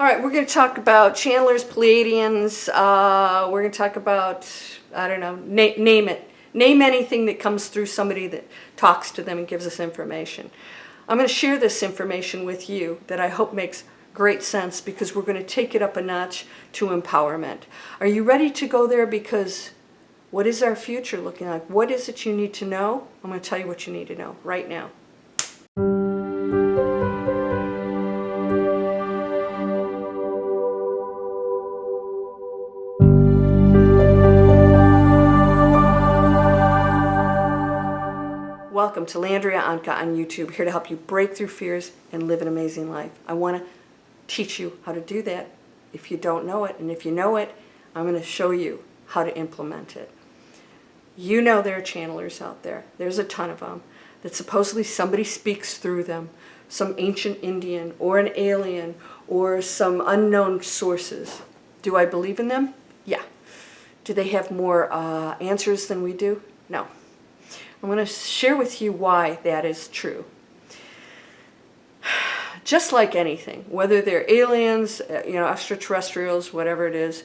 All right, we're going to talk about channelers, pleadians. We're going to talk about, I don't know, name it. Name anything that comes through somebody that talks to them and gives us information. I'm going to share this information with you that I hope makes great sense, because we're going to take it up a notch to empowerment. Are you ready to go there? Because what is our future looking like? What is it you need to know? I'm going to tell you what you need to know right now. Welcome to Landria, Onkka on YouTube, here to help you break through fears and live an amazing life. I want to teach you how to do that if you don't know it, and if you know it, I'm going to show you how to implement it. You know there are channelers out there. There's a ton of them that supposedly somebody speaks through them, some ancient Indian or an alien or some unknown sources. Do I believe in them? Yeah. Do they have more answers than we do? No. I'm going to share with you why that is true. Just like anything, whether they're aliens, extraterrestrials, whatever it is,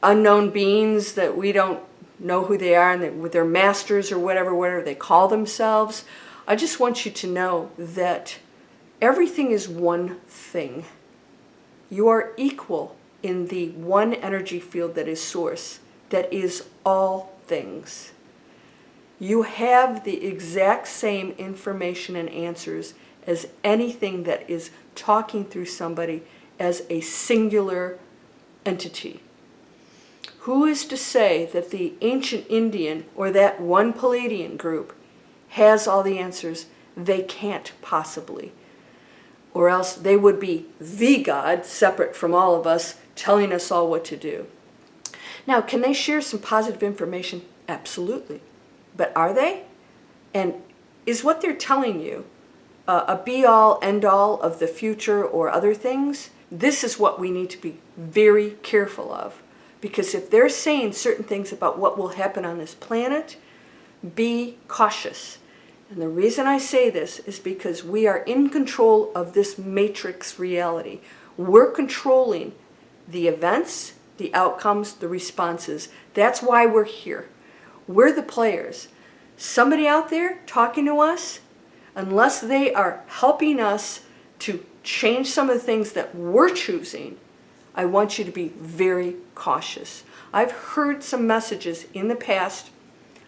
unknown beings that we don't know who they are, and with their masters or whatever they call themselves, I just want you to know that everything is one thing. You are equal in the one energy field that is source, that is all things. You have the exact same information and answers as anything that is talking through somebody as a singular entity. Who is to say that the ancient Indian or that one Palladian group has all the answers? They can't possibly. Or else they would be the God, separate from all of us, telling us all what to do. Now, can they share some positive information? Absolutely. But are they? And is what they're telling you a be-all, end-all of the future or other things? This is what we need to be very careful of. Because if they're saying certain things about what will happen on this planet, be cautious. And the reason I say this is because we are in control of this matrix reality. We're controlling the events, the outcomes, the responses. That's why we're here. We're the players. Somebody out there talking to us, unless they are helping us to change some of the things that we're choosing, I want you to be very cautious. I've heard some messages in the past.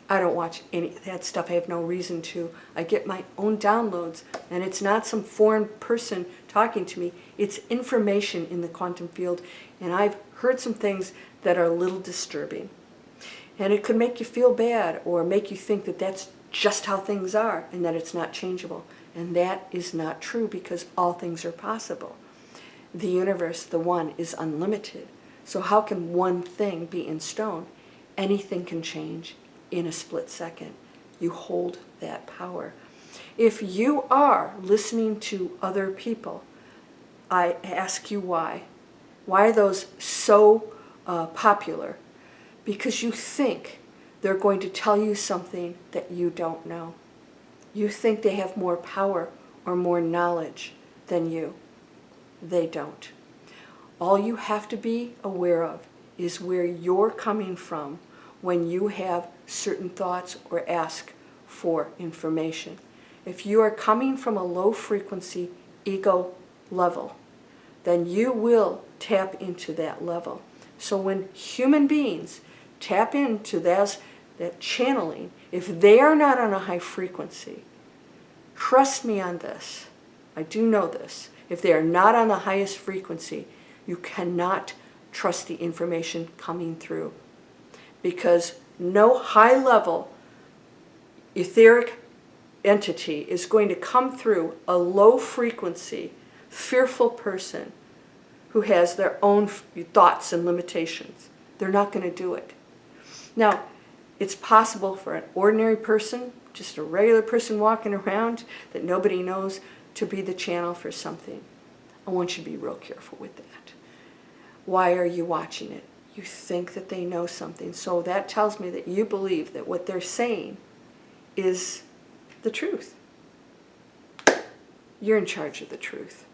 I don't watch any of that stuff. I have no reason to. I get my own downloads, and it's not some foreign person talking to me. It's information in the quantum field, and I've heard some things that are a little disturbing. And it could make you feel bad or make you think that that's just how things are and that it's not changeable. And that is not true, because all things are possible. The universe, the one, is unlimited. So how can one thing be in stone? Anything can change in a split second. You hold that power. If you are listening to other people, I ask you why. Why are those so popular? Because you think they're going to tell you something that you don't know. You think they have more power or more knowledge than you. They don't. All you have to be aware of is where you're coming from when you have certain thoughts or ask for information. If you are coming from a low frequency ego level, then you will tap into that level. So when human beings tap into that channeling, if they are not on a high frequency, trust me on this, I do know this, if they are not on the highest frequency, you cannot trust the information coming through. Because no high level etheric entity is going to come through a low frequency, fearful person who has their own thoughts and limitations. They're not going to do it. Now, it's possible for an ordinary person, just a regular person walking around that nobody knows, to be the channel for something. I want you to be real careful with that. Why are you watching it? You think that they know something. So that tells me that you believe that what they're saying is the truth. You're in charge of the truth.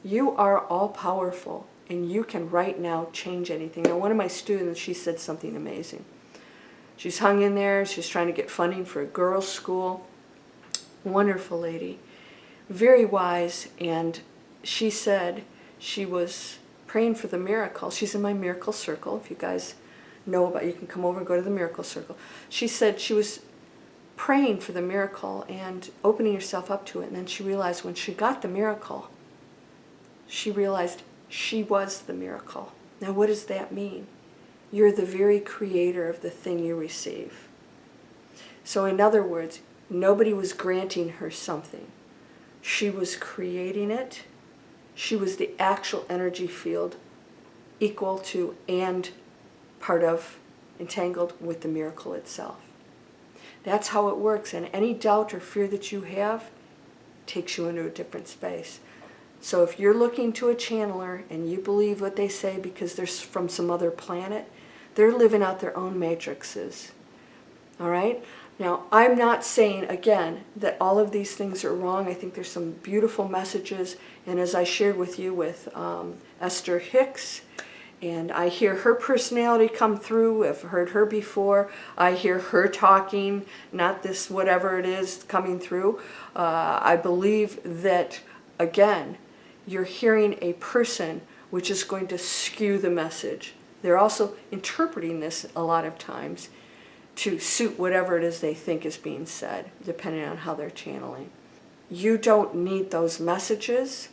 You are all powerful, and you can right now change anything. Now, one of my students, she said something amazing. She's hung in there. She's trying to get funding for a girls' school. Wonderful lady, very wise, and she said she was praying for the miracle. She's in my miracle circle. If you guys know about it, you can come over and go to the miracle circle. She said she was praying for the miracle and opening herself up to it, and then she realized when she got the miracle, she realized she was the miracle. Now, what does that mean? You're the very creator of the thing you receive. So in other words, nobody was granting her something. She was creating it. She was the actual energy field equal to and part of, entangled with the miracle itself. That's how it works. And any doubt or fear that you have takes you into a different space. So if you're looking to a channeler and you believe what they say because they're from some other planet, they're living out their own matrices. All right? Now, I'm not saying, again, that all of these things are wrong. I think there's some beautiful messages. And as I shared with you with Esther Hicks, and I hear her personality come through. I've heard her before. I hear her talking, not this whatever it is coming through. I believe that, again, you're hearing a person which is going to skew the message. They're also interpreting this a lot of times to suit whatever it is they think is being said, depending on how they're channeling. You don't need those messages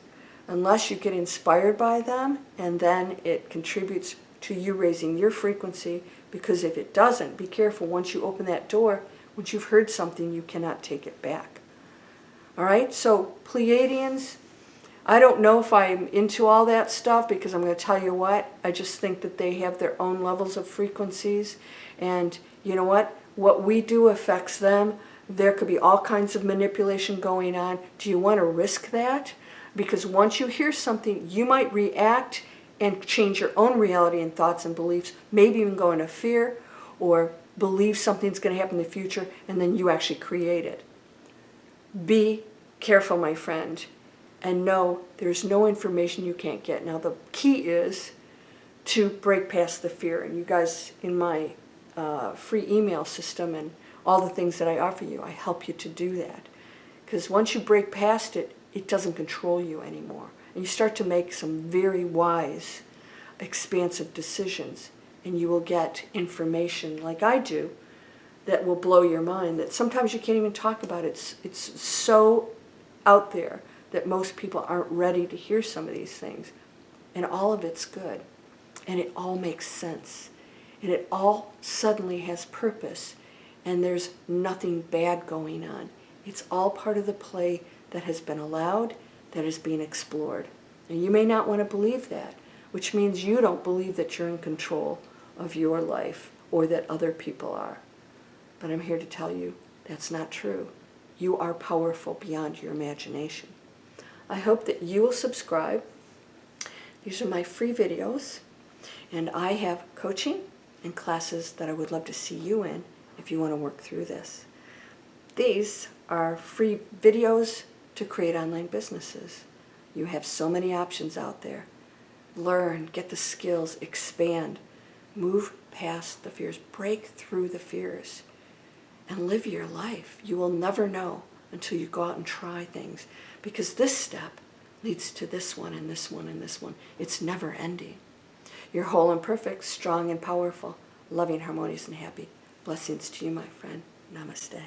unless you get inspired by them, and then it contributes to you raising your frequency, because if it doesn't, be careful. Once you open that door, once you've heard something, you cannot take it back. All right? So, Pleiadians, I don't know if I'm into all that stuff, because I'm going to tell you what, I just think that they have their own levels of frequencies, and you know what? What we do affects them. There could be all kinds of manipulation going on. Do you want to risk that? Because once you hear something, you might react and change your own reality and thoughts and beliefs, maybe even go into fear or believe something's going to happen in the future, and then you actually create it. Be careful, my friend, and know there's no information you can't get. Now, the key is to break past the fear. And you guys, in my free email system and all the things that I offer you, I help you to do that. Because once you break past it, it doesn't control you anymore. And you start to make some very wise, expansive decisions. And you will get information like I do that will blow your mind, that sometimes you can't even talk about. It's so out there that most people aren't ready to hear some of these things. And all of it's good. And it all makes sense. And it all suddenly has purpose. And there's nothing bad going on. It's all part of the play that has been allowed, that is being explored. And you may not want to believe that, which means you don't believe that you're in control of your life or that other people are. But I'm here to tell you that's not true. You are powerful beyond your imagination. I hope that you will subscribe. These are my free videos, and I have coaching and classes that I would love to see you in if you want to work through this. These are free videos to create online businesses. You have so many options out there. Learn, get the skills, expand, move past the fears, break through the fears, and live your life. You will never know until you go out and try things, because this step leads to this one and this one and this one. It's never ending. You're whole and perfect, strong and powerful, loving, harmonious, and happy. Blessings to you, my friend. Namaste.